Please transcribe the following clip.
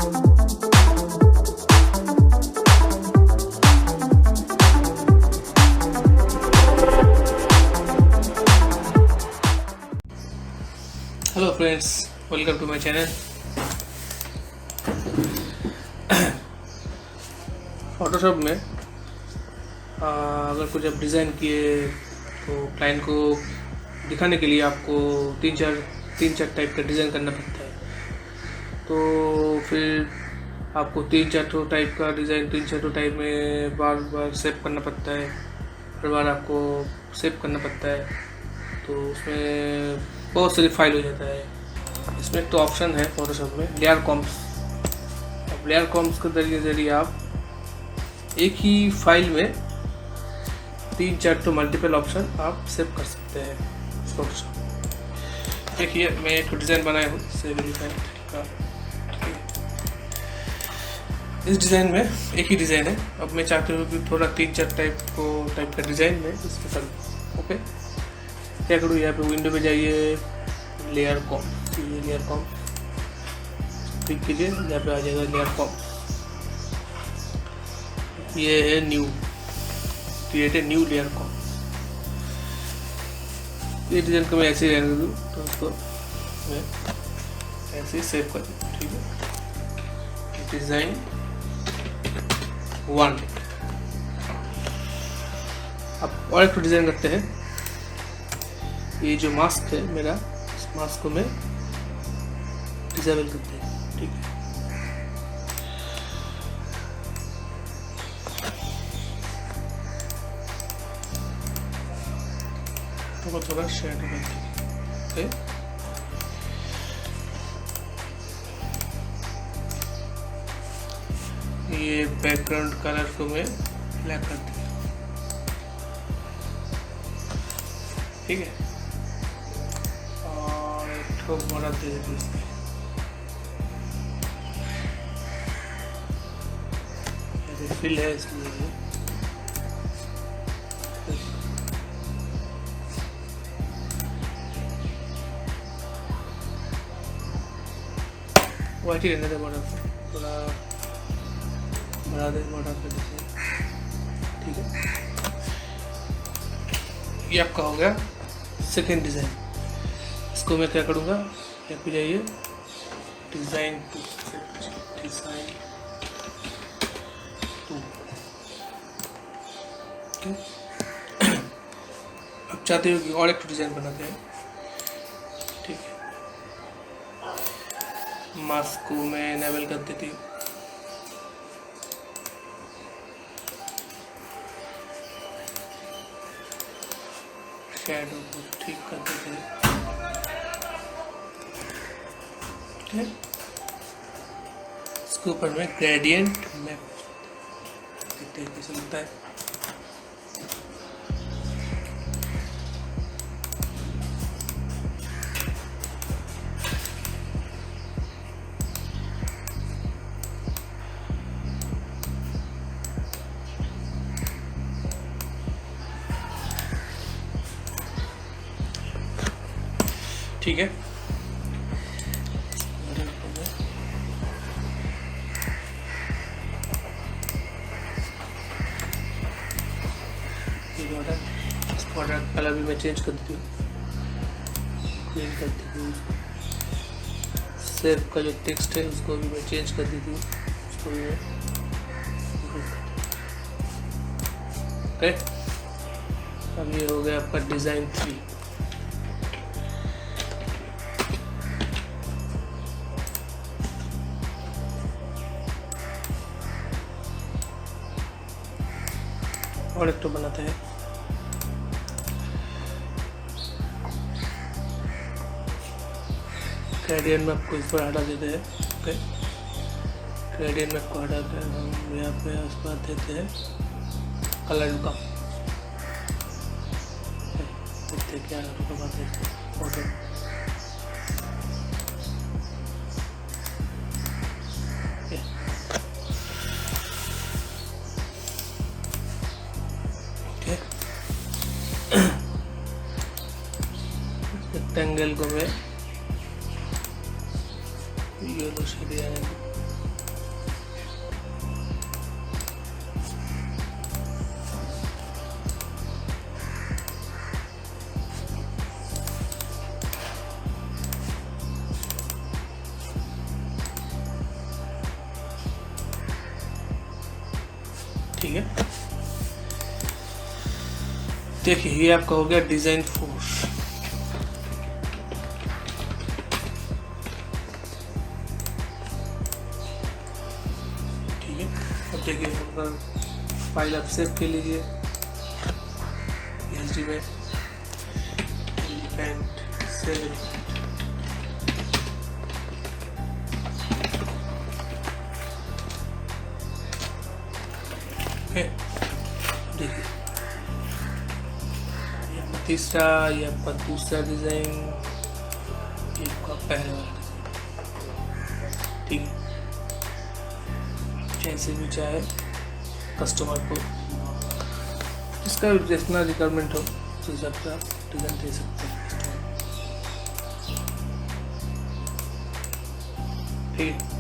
Hello friends, welcome to my channel. Photoshop में अगर कुछ आप डिज़ाइन किए तो क्लाइंट को दिखाने के लिए आपको तीन चार टाइप का डिज़ाइन करना पड़ता है। तो फिर आपको तीन चार टाइप का डिज़ाइन तीन चार टाइप में बार बार सेव करना पड़ता है, हर बार आपको सेव करना पड़ता है। तो उसमें बहुत सारी फाइल हो जाता है। इसमें एक तो ऑप्शन है फोटोशॉप में लेयर कॉम्प्स। अब लेयर कॉम्प्स के जरिए आप एक ही फाइल में तीन चार तो मल्टीपल ऑप्शन आप सेव कर सकते हैं फोटोशॉप। देखिए, मैं एक डिज़ाइन बनाया हूँ का। इस डिज़ाइन में एक ही डिज़ाइन है। अब मैं चाहती हूँ कि थोड़ा तीन चार टाइप का डिज़ाइन में इसमें करूँ। ओके, क्या करूँ? यहाँ पे विंडो पे जाइए, लेयर कॉम क्लिक कीजिए। यहाँ पे आ जाएगा लेयर कॉम। ये है new, create a new layer com. ये डिज़ाइन को मैं ऐसे ही रहने दूँ तो उसको मैं ऐसे ही सेव कर दूँ। ठीक है, डिज़ाइन 1। अब और एक डिज़ाइन करते हैं। ये जो मास्क है मेरा, इस मास्क को मैं डिसेबल करते हैं। ठीक है, तो थोड़ा शेडो करते हैं। ये बैकग्राउंड कलर को मैं ब्लैक करती हूँ। ठीक है, और एक ठोक बड़ा दे देती हूँ। फिल है इसलिए वाइट ही रहने दे। बड़ा थोड़ा बड़ा दे, बड़ा कर देते। ठीक है, ये आपका हो गया सेकेंड डिज़ाइन। इसको मैं क्या करूँगा, यहाँ पे जाइए, डिज़ाइन 2। अब चाहते हो कि और एक डिज़ाइन बनाते हैं। ठीक है, मास्क को मैं इनेबल कर देती हूँ। शैडो को ठीक कर देते हैं। ठीक है, इसके ऊपर में ग्रेडियंट मैप देखते हैं कैसे लगता है। ठीक है, इसका कलर भी मैं चेंज कर देती हूँ, क्लीन कर देती हूँ। सेव का जो टेक्स्ट है उसको भी मैं चेंज कर देती हूँ, उसको भी मैं। ओके, अब ये हो गया आपका डिज़ाइन 3। और एक तो बनाते हैं। ग्रेडियंट में आपको इस पर हटा देते हैं। ओके, ग्रेडियंट में आपको हटा कर हम यहाँ पे उस पर देते हैं कलर का। देखते क्या बात है। ओके, रेक्टेंगल को मैं येलो से दिया है। देखिए ये आपका हो गया डिज़ाइन 4। ठीक है, अब देखिए अपना फाइल आप सेव कर लीजिए PSD में, एलिफेंट सेव एलिफेंट। देखिए ये आपका तीसरा, ये आपका दूसरा डिज़ाइन, ये आपका पहला वाला डिज़ाइन। ठीक है, जैसे भी चाहे कस्टमर को इसका जितना रिक्वायरमेंट हो उस हिसाब से आप डिज़ाइन दे सकते हैं। ठीक है।